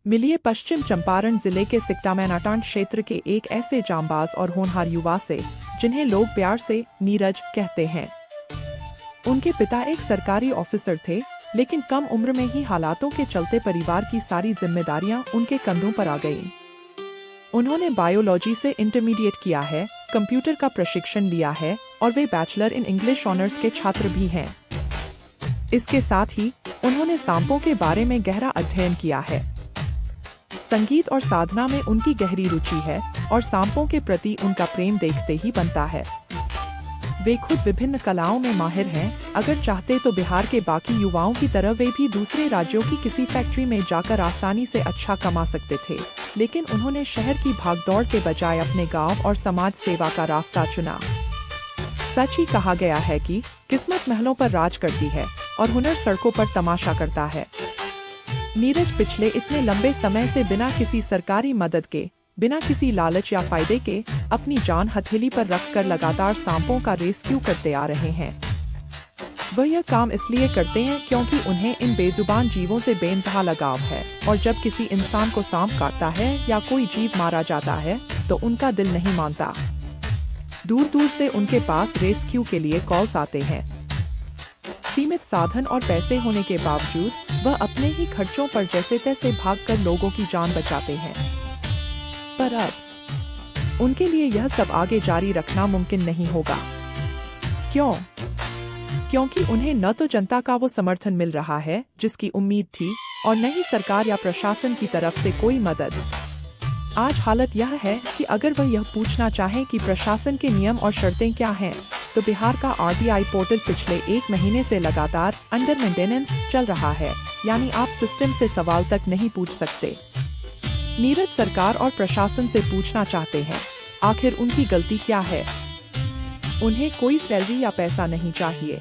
मिलिए पश्चिम चंपारण जिले के सिकटामैनाटांड क्षेत्र के एक ऐसे जांबाज और होनहार युवा से जिन्हें लोग प्यार से नीरज कहते हैं। उनके पिता एक सरकारी ऑफिसर थे, लेकिन कम उम्र में ही हालातों के चलते परिवार की सारी जिम्मेदारियां उनके कंधों पर आ गईं। उन्होंने बायोलॉजी से इंटरमीडिएट किया है, कंप्यूटर का प्रशिक्षण लिया है और वे बैचलर इन इंग्लिश ऑनर्स के छात्र भी हैं। इसके साथ ही उन्होंने सांपों के बारे में गहरा अध्ययन किया है। संगीत और साधना में उनकी गहरी रुचि है और सांपों के प्रति उनका प्रेम देखते ही बनता है। वे खुद विभिन्न कलाओं में माहिर हैं। अगर चाहते तो बिहार के बाकी युवाओं की तरह वे भी दूसरे राज्यों की किसी फैक्ट्री में जाकर आसानी से अच्छा कमा सकते थे, लेकिन उन्होंने शहर की भागदौड़ के बजाय अपने गांव और समाज सेवा का रास्ता चुना। सच ही कहा गया है कि किस्मत महलों पर राज करती है और हुनर सड़कों पर तमाशा करता है। नीरज पिछले इतने लंबे समय से बिना किसी सरकारी मदद के, बिना किसी लालच या फायदे के अपनी जान हथेली पर रखकर लगातार सांपों का रेस्क्यू करते आ रहे हैं। वह यह काम इसलिए करते हैं क्योंकि उन्हें इन बेजुबान जीवों से बेइंतहा लगाव है और जब किसी इंसान को सांप काटता है या कोई जीव मारा जाता है तो उनका दिल नहीं मानता। दूर दूर से उनके पास रेस्क्यू के लिए कॉल्स आते हैं। सीमित साधन और पैसे होने के बावजूद वह अपने ही खर्चों पर जैसे तैसे भागकर लोगों की जान बचाते हैं। पर अब उनके लिए यह सब आगे जारी रखना मुमकिन नहीं होगा। क्यों? क्योंकि उन्हें न तो जनता का वो समर्थन मिल रहा है जिसकी उम्मीद थी और न ही सरकार या प्रशासन की तरफ से कोई मदद। आज हालत यह है कि अगर वह यह पूछना चाहे कि प्रशासन के नियम और शर्तें क्या हैं, तो बिहार का RTI पोर्टल पिछले 1 महीने से लगातार अंडर मेंटेनेंस चल रहा है, यानी आप सिस्टम से सवाल तक नहीं पूछ सकते। नीरज सरकार और प्रशासन से पूछना चाहते हैं, आखिर उनकी गलती क्या है? उन्हें कोई सैलरी या पैसा नहीं चाहिए।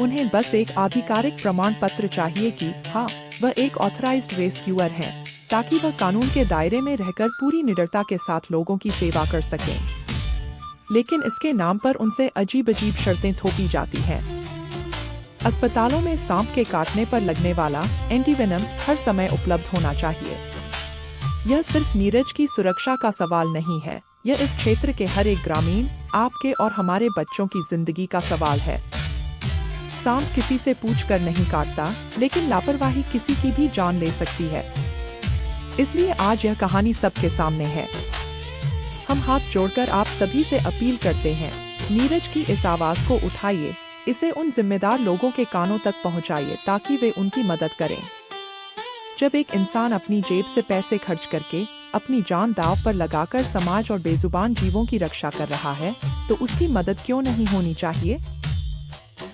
उन्हें बस एक आधिकारिक प्रमाण पत्र चाहिए कि हाँ, वह एक ऑथराइज्ड रेस्क्यूअर हैं, ताकि वह कानून के दायरे में रहकर पूरी निडरता के साथ लोगों की सेवा कर सकें। लेकिन इसके नाम पर उनसे अजीब-अजीब शर्तें थोपी जाती हैं। अस्पतालों में सांप के काटने पर लगने वाला एंटीवेनम हर समय उपलब्ध होना चाहिए। यह सिर्फ नीरज की सुरक्षा का सवाल नहीं है, यह इस क्षेत्र के हर एक ग्रामीण, आपके और हमारे बच्चों की जिंदगी का सवाल है। सांप किसी से पूछकर नहीं काटता, लेकिन लापरवाही किसी की भी जान ले सकती है। इसलिए आज यह कहानी सबके सामने है। हम हाथ जोड़कर आप सभी से अपील करते हैं, नीरज की इस आवाज को उठाइए, इसे उन जिम्मेदार लोगों के कानों तक पहुंचाइए ताकि वे उनकी मदद करें। जब एक इंसान अपनी जेब से पैसे खर्च करके अपनी जान दांव पर लगाकर समाज और बेजुबान जीवों की रक्षा कर रहा है, तो उसकी मदद क्यों नहीं होनी चाहिए?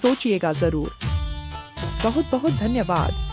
सोचिएगा जरूर। बहुत बहुत धन्यवाद।